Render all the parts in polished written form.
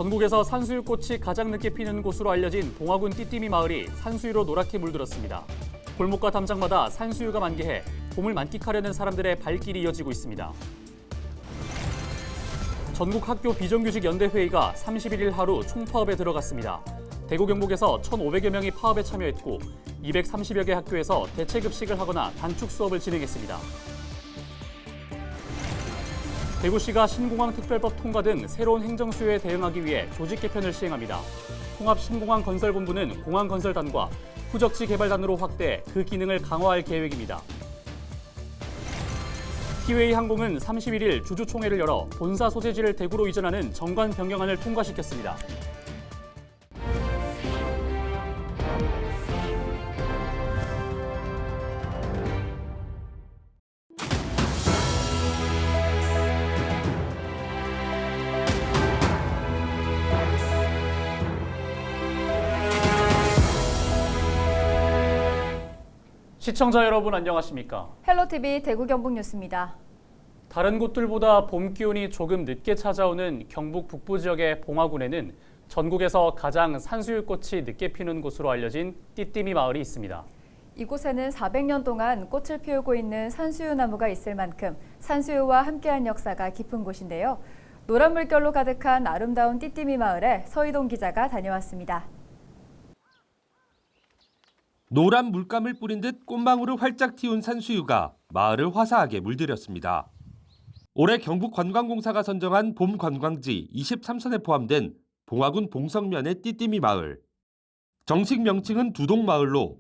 전국에서 산수유꽃이 가장 늦게 피는 곳으로 알려진 봉화군 띠띠미 마을이 산수유로 노랗게 물들었습니다. 골목과 담장마다 산수유가 만개해 봄을 만끽하려는 사람들의 발길이 이어지고 있습니다. 전국 학교 비정규직 연대회의가 31일 하루 총파업에 들어갔습니다. 대구 경북에서 1,500여 명이 파업에 참여했고 230여 개 학교에서 대체급식을 하거나 단축 수업을 진행했습니다. 대구시가 신공항 특별법 통과 등 새로운 행정수요에 대응하기 위해 조직 개편을 시행합니다. 통합신공항건설본부는 공항건설단과 후적지 개발단으로 확대 그 기능을 강화할 계획입니다. 티웨이 항공은 31일 주주총회를 열어 본사 소재지를 대구로 이전하는 정관 변경안을 통과시켰습니다. 시청자 여러분 안녕하십니까? 헬로티비 대구 경북 뉴스입니다. 다른 곳들보다 봄 기온이 조금 늦게 찾아오는 경북 북부 지역의 봉화군에는 전국에서 가장 산수유꽃이 늦게 피는 곳으로 알려진 띠띠미 마을이 있습니다. 이곳에는 400년 동안 꽃을 피우고 있는 산수유 나무가 있을 만큼 산수유와 함께한 역사가 깊은 곳인데요. 노란 물결로 가득한 아름다운 띠띠미 마을에 서희동 기자가 다녀왔습니다. 노란 물감을 뿌린 듯 꽃망울을 활짝 틔운 산수유가 마을을 화사하게 물들였습니다. 올해 경북관광공사가 선정한 봄 관광지 23선에 포함된 봉화군 봉성면의 띠띠미 마을. 정식 명칭은 두동마을로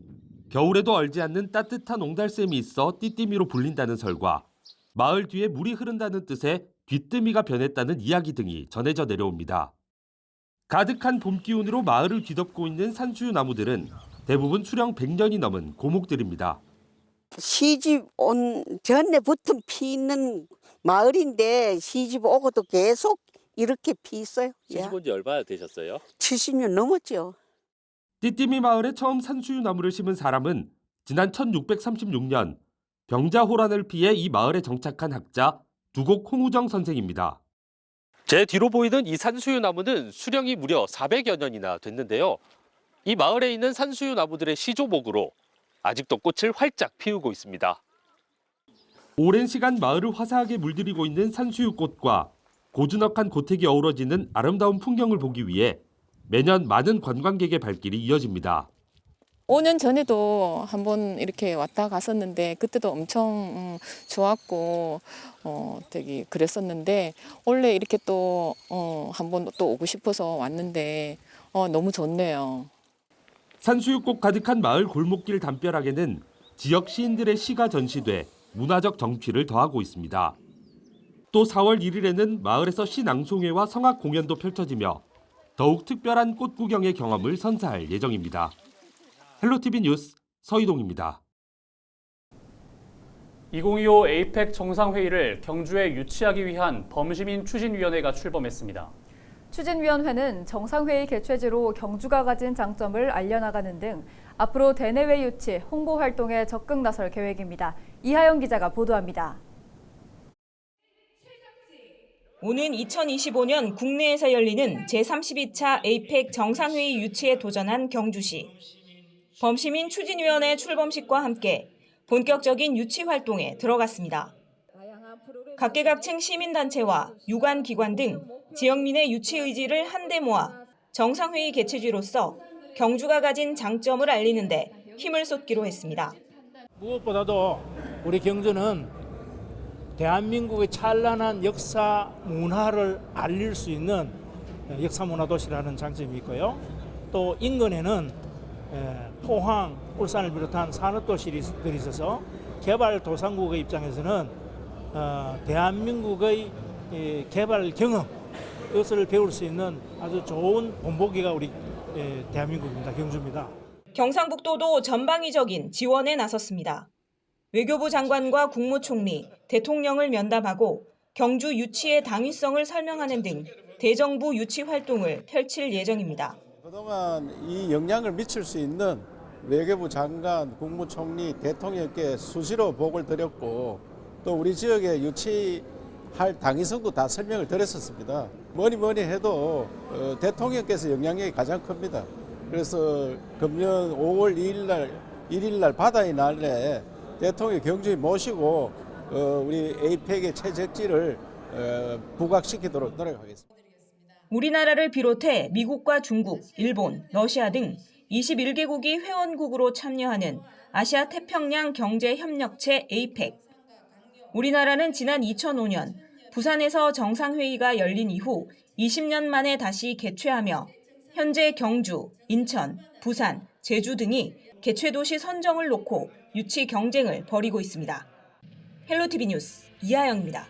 겨울에도 얼지 않는 따뜻한 옹달샘이 있어 띠띠미로 불린다는 설과 마을 뒤에 물이 흐른다는 뜻의 뒤뜨미가 변했다는 이야기 등이 전해져 내려옵니다. 가득한 봄 기운으로 마을을 뒤덮고 있는 산수유 나무들은 대부분 수령 100년이 넘은 고목들입니다. 시집 온 전에부터 피는 마을인데 시집 오고도 계속 이렇게 피 있어요. 시집 온 지 얼마나 되셨어요? 70년 넘었죠. 띠띠미 마을에 처음 산수유 나무를 심은 사람은 지난 1636년 병자호란을 피해 이 마을에 정착한 학자 두곡 홍우정 선생입니다. 제 뒤로 보이는 이 산수유 나무는 수령이 무려 400여 년이나 됐는데요. 이 마을에 있는 산수유 나무들의 시조목으로 아직도 꽃을 활짝 피우고 있습니다. 오랜 시간 마을을 화사하게 물들이고 있는 산수유꽃과 고즈넉한 고택이 어우러지는 아름다운 풍경을 보기 위해 매년 많은 관광객의 발길이 이어집니다. 5년 전에도 한번 이렇게 왔다 갔었는데 그때도 엄청 좋았고 되게 그랬었는데 원래 이렇게 또 한번 또 오고 싶어서 왔는데 너무 좋네요. 산수유꽃 가득한 마을 골목길 담벼락에는 지역 시인들의 시가 전시돼 문화적 정취를 더하고 있습니다. 또 4월 1일에는 마을에서 시 낭송회와 성악 공연도 펼쳐지며 더욱 특별한 꽃 구경의 경험을 선사할 예정입니다. 헬로티비 뉴스 서희동입니다. 2025 에이펙 정상회의를 경주에 유치하기 위한 범시민 추진위원회가 출범했습니다. 추진위원회는 정상회의 개최지로 경주가 가진 장점을 알려나가는 등 앞으로 대내외 유치, 홍보 활동에 적극 나설 계획입니다. 이하영 기자가 보도합니다. 오는 2025년 국내에서 열리는 제32차 에이펙 정상회의 유치에 도전한 경주시. 범시민 추진위원회 출범식과 함께 본격적인 유치 활동에 들어갔습니다. 각계각층 시민단체와 유관기관 등 지역민의 유치 의지를 한데 모아 정상회의 개최지로서 경주가 가진 장점을 알리는 데 힘을 쏟기로 했습니다. 무엇보다도 우리 경주는 대한민국의 찬란한 역사 문화를 알릴 수 있는 역사문화도시라는 장점이 있고요. 또 인근에는 포항, 울산을 비롯한 산업도시들이 있어서 개발도상국의 입장에서는 대한민국의 개발 경험, 이것을 배울 수 있는 아주 좋은 본보기가 우리 대한민국입니다. 경주입니다. 경상북도도 전방위적인 지원에 나섰습니다. 외교부 장관과 국무총리, 대통령을 면담하고 경주 유치의 당위성을 설명하는 등 대정부 유치 활동을 펼칠 예정입니다. 그동안 이 영향을 미칠 수 있는 외교부 장관, 국무총리, 대통령께 수시로 보고를 드렸고 또 우리 지역의 유치 할 당위성도 다 설명을 드렸었습니다. 뭐니 해도 대통령께서 영향력이 가장 큽니다. 그래서 금년 5월 1일 날 바다의 날에 대통령 경주에 모시고 우리 에이펙의 최적지를 부각시키도록 노력하겠습니다. 우리나라를 비롯해 미국과 중국, 일본, 러시아 등 21개국이 회원국으로 참여하는 아시아 태평양 경제협력체 에이펙. 우리나라는 지난 2005년 부산에서 정상회의가 열린 이후 20년 만에 다시 개최하며 현재 경주, 인천, 부산, 제주 등이 개최도시 선정을 놓고 유치 경쟁을 벌이고 있습니다. 헬로티비 뉴스 이하영입니다.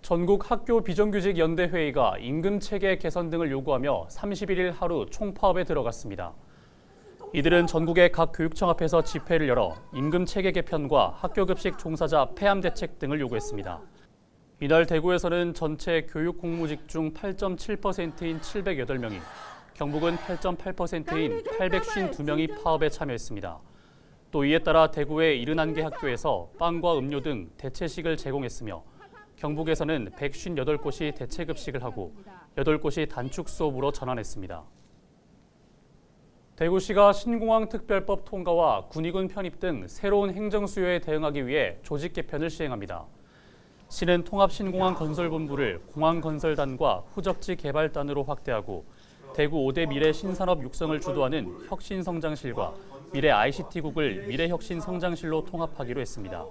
전국 학교 비정규직 연대회의가 임금체계 개선 등을 요구하며 31일 하루 총파업에 들어갔습니다. 이들은 전국의 각 교육청 앞에서 집회를 열어 임금체계 개편과 학교급식 종사자 폐암 대책 등을 요구했습니다. 이날 대구에서는 전체 교육 공무직 중 8.7%인 708명이, 경북은 8.8%인 852명이 파업에 참여했습니다. 또 이에 따라 대구의 71개 학교에서 빵과 음료 등 대체식을 제공했으며 경북에서는 158곳이 대체급식을 하고 8곳이 단축 수업으로 전환했습니다. 대구시가 신공항 특별법 통과와 군의군 편입 등 새로운 행정 수요에 대응하기 위해 조직 개편을 시행합니다. 시는 통합신공항 건설본부를 공항건설단과 후적지 개발단으로 확대하고 대구 5대 미래 신산업 육성을 주도하는 혁신성장실과 미래 ICT국을 미래혁신성장실로 통합하기로 했습니다.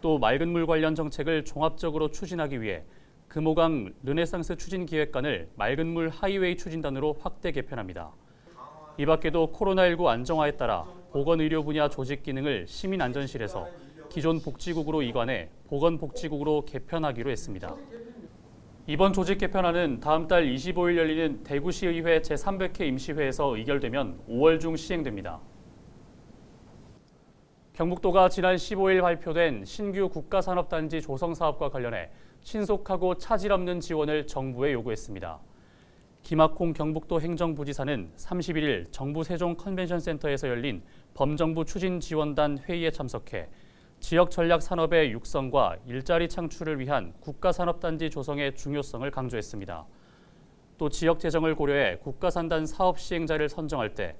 또 맑은 물 관련 정책을 종합적으로 추진하기 위해 금호강 르네상스 추진기획관을 맑은 물 하이웨이 추진단으로 확대 개편합니다. 이 밖에도 코로나19 안정화에 따라 보건의료 분야 조직 기능을 시민안전실에서 기존 복지국으로 이관해 보건복지국으로 개편하기로 했습니다. 이번 조직 개편안은 다음 달 25일 열리는 대구시의회 제300회 임시회에서 의결되면 5월 중 시행됩니다. 경북도가 지난 15일 발표된 신규 국가산업단지 조성 사업과 관련해 신속하고 차질 없는 지원을 정부에 요구했습니다. 김학홍 경북도 행정부지사는 31일 정부 세종 컨벤션센터에서 열린 범정부 추진지원단 회의에 참석해 지역 전략 산업의 육성과 일자리 창출을 위한 국가산업단지 조성의 중요성을 강조했습니다. 또 지역 재정을 고려해 국가산단 사업 시행자를 선정할 때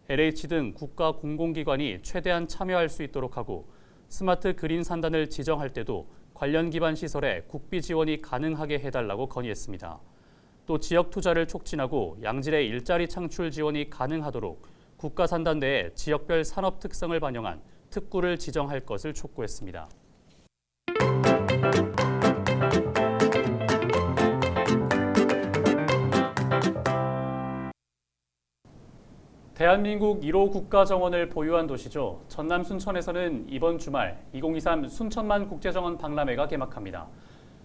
LH 등 국가 공공기관이 최대한 참여할 수 있도록 하고 스마트 그린 산단을 지정할 때도 관련 기반 시설에 국비 지원이 가능하게 해달라고 건의했습니다. 또 지역 투자를 촉진하고 양질의 일자리 창출 지원이 가능하도록 국가산단 내에 지역별 산업 특성을 반영한 특구를 지정할 것을 촉구했습니다. 대한민국 1호 국가정원을 보유한 도시죠. 전남 순천에서는 이번 주말 2023 순천만 국제정원 박람회가 개막합니다.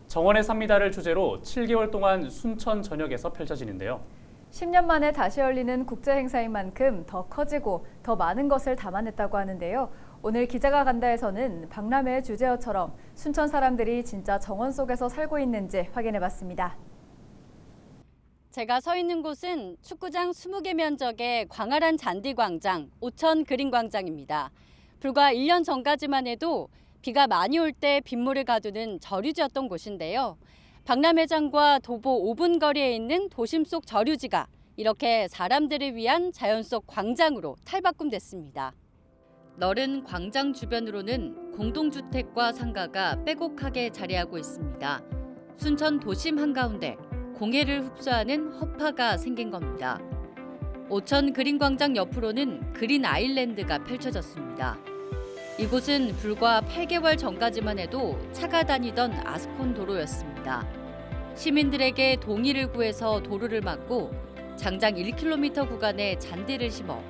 정원에 삽니다를 주제로 7개월 동안 순천 전역에서 펼쳐지는데요. 10년 만에 다시 열리는 국제 행사인 만큼 더 커지고 더 많은 것을 담아냈다고 하는데요. 오늘 기자가 간다에서는 박람회 주제어처럼 순천 사람들이 진짜 정원 속에서 살고 있는지 확인해봤습니다. 제가 서 있는 곳은 축구장 20개 면적의 광활한 잔디광장, 오천 그린광장입니다. 불과 1년 전까지만 해도 비가 많이 올 때 빗물을 가두는 저류지였던 곳인데요. 박람회장과 도보 5분 거리에 있는 도심 속 저류지가 이렇게 사람들을 위한 자연 속 광장으로 탈바꿈됐습니다. 넓은 광장 주변으로는 공동주택과 상가가 빼곡하게 자리하고 있습니다. 순천 도심 한가운데 공해를 흡수하는 허파가 생긴 겁니다. 오천 그린광장 옆으로는 그린 아일랜드가 펼쳐졌습니다. 이곳은 불과 8개월 전까지만 해도 차가 다니던 아스콘 도로였습니다. 시민들에게 동의를 구해서 도로를 막고 장장 1km 구간에 잔디를 심어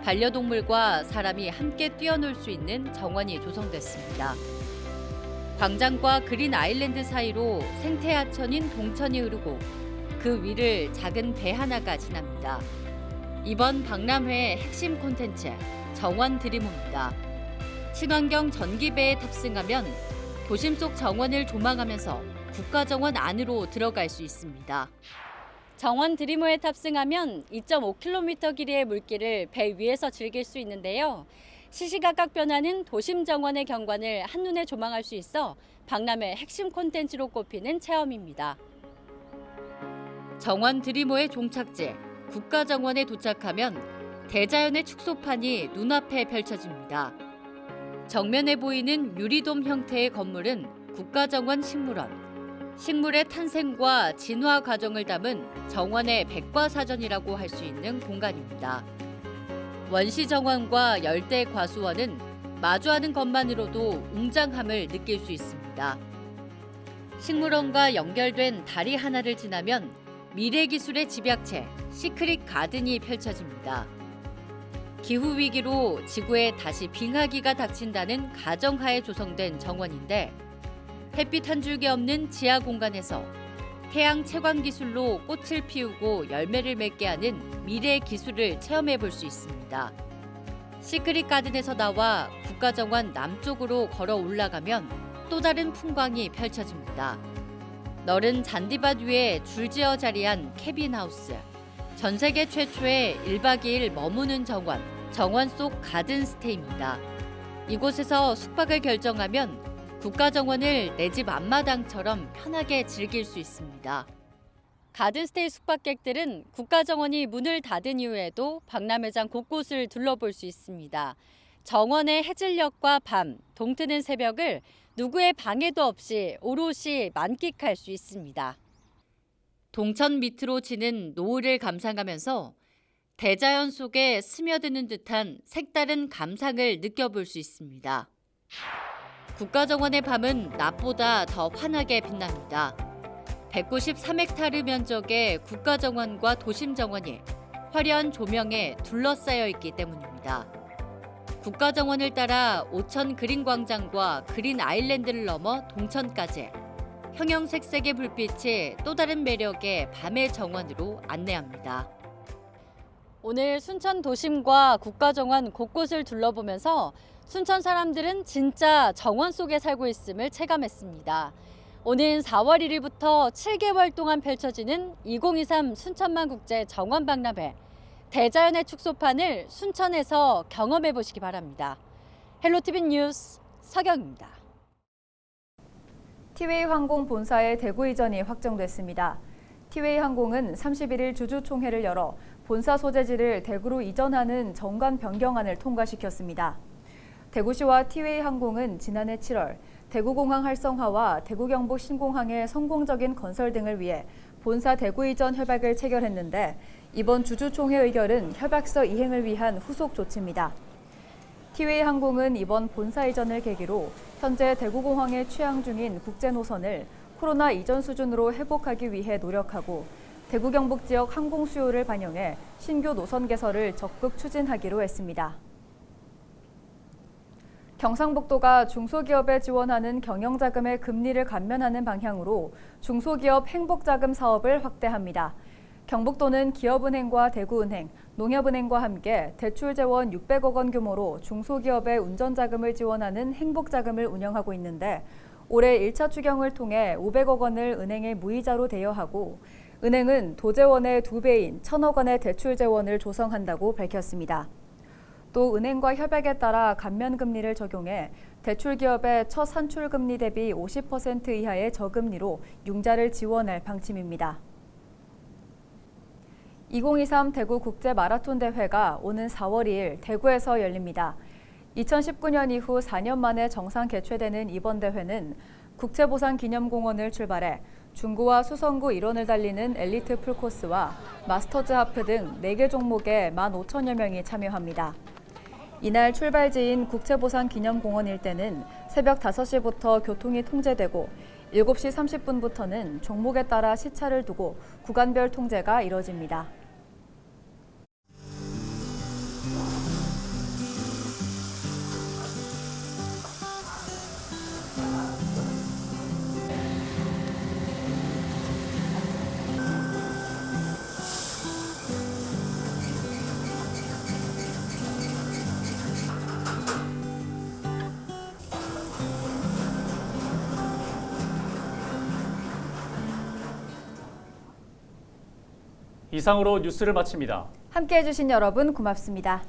반려동물과 사람이 함께 뛰어놀 수 있는 정원이 조성됐습니다. 광장과 그린 아일랜드 사이로 생태하천인 동천이 흐르고 그 위를 작은 배 하나가 지납니다. 이번 박람회의 핵심 콘텐츠 정원 드리모입니다. 친환경 전기배에 탑승하면 도심 속 정원을 조망하면서 국가정원 안으로 들어갈 수 있습니다. 정원 드리모에 탑승하면 2.5km 길이의 물길을 배 위에서 즐길 수 있는데요. 시시각각 변하는 도심 정원의 경관을 한눈에 조망할 수 있어 박람회 핵심 콘텐츠로 꼽히는 체험입니다. 정원 드리모의 종착지, 국가정원에 도착하면 대자연의 축소판이 눈앞에 펼쳐집니다. 정면에 보이는 유리돔 형태의 건물은 국가정원 식물원. 식물의 탄생과 진화 과정을 담은 정원의 백과사전이라고 할 수 있는 공간입니다. 원시정원과 열대과수원은 마주하는 것만으로도 웅장함을 느낄 수 있습니다. 식물원과 연결된 다리 하나를 지나면 미래기술의 집약체 시크릿 가든이 펼쳐집니다. 기후위기로 지구에 다시 빙하기가 닥친다는 가정하에 조성된 정원인데 햇빛 한 줄기 없는 지하 공간에서 태양 채광 기술로 꽃을 피우고 열매를 맺게 하는 미래 기술을 체험해 볼 수 있습니다. 시크릿 가든에서 나와 국가정원 남쪽으로 걸어 올라가면 또 다른 풍광이 펼쳐집니다. 넓은 잔디밭 위에 줄지어 자리한 캐빈하우스. 전 세계 최초의 1박 2일 머무는 정원, 정원 속 가든스테이입니다. 이곳에서 숙박을 결정하면 국가정원을 내 집 앞마당처럼 편하게 즐길 수 있습니다. 가든스테이 숙박객들은 국가정원이 문을 닫은 이후에도 박람회장 곳곳을 둘러볼 수 있습니다. 정원의 해질녘과 밤, 동트는 새벽을 누구의 방해도 없이 오롯이 만끽할 수 있습니다. 동천 밑으로 지는 노을을 감상하면서 대자연 속에 스며드는 듯한 색다른 감상을 느껴볼 수 있습니다. 국가정원의 밤은 낮보다 더 환하게 빛납니다. 193헥타르 면적의 국가정원과 도심정원이 화려한 조명에 둘러싸여 있기 때문입니다. 국가정원을 따라 오천 그린광장과 그린 아일랜드를 넘어 동천까지 형형색색의 불빛이 또 다른 매력의 밤의 정원으로 안내합니다. 오늘 순천 도심과 국가정원 곳곳을 둘러보면서 순천 사람들은 진짜 정원 속에 살고 있음을 체감했습니다. 오는 4월 1일부터 7개월 동안 펼쳐지는 2023 순천만국제 정원박람회. 대자연의 축소판을 순천에서 경험해 보시기 바랍니다. 헬로티비 뉴스 서경입니다. 티웨이 항공 본사의 대구 이전이 확정됐습니다. 티웨이 항공은 31일 주주총회를 열어 본사 소재지를 대구로 이전하는 정관 변경안을 통과시켰습니다. 대구시와 티웨이 항공은 지난해 7월 대구공항 활성화와 대구경북 신공항의 성공적인 건설 등을 위해 본사 대구 이전 협약을 체결했는데 이번 주주총회 의결은 협약서 이행을 위한 후속 조치입니다. 티웨이 항공은 이번 본사 이전을 계기로 현재 대구공항에 취항 중인 국제 노선을 코로나 이전 수준으로 회복하기 위해 노력하고 대구 경북 지역 항공 수요를 반영해 신규 노선 개설을 적극 추진하기로 했습니다. 경상북도가 중소기업에 지원하는 경영자금의 금리를 감면하는 방향으로 중소기업 행복자금 사업을 확대합니다. 경북도는 기업은행과 대구은행, 농협은행과 함께 대출 재원 600억 원 규모로 중소기업의 운전자금을 지원하는 행복자금을 운영하고 있는데 올해 1차 추경을 통해 500억 원을 은행에 무이자로 대여하고 은행은 도재원의 2배인 1,000억 원의 대출 재원을 조성한다고 밝혔습니다. 또 은행과 협약에 따라 감면금리를 적용해 대출기업의 첫 산출금리 대비 50% 이하의 저금리로 융자를 지원할 방침입니다. 2023 대구 국제 마라톤 대회가 오는 4월 2일 대구에서 열립니다. 2019년 이후 4년 만에 정상 개최되는 이번 대회는 국채보상기념공원을 출발해 중구와 수성구 일원을 달리는 엘리트 풀코스와 마스터즈 하프 등 4개 종목에 15,000여 명이 참여합니다. 이날 출발지인 국채보상기념공원 일대는 새벽 5시부터 교통이 통제되고 7시 30분부터는 종목에 따라 시차를 두고 구간별 통제가 이뤄집니다. 이상으로 뉴스를 마칩니다. 함께해 주신 여러분 고맙습니다.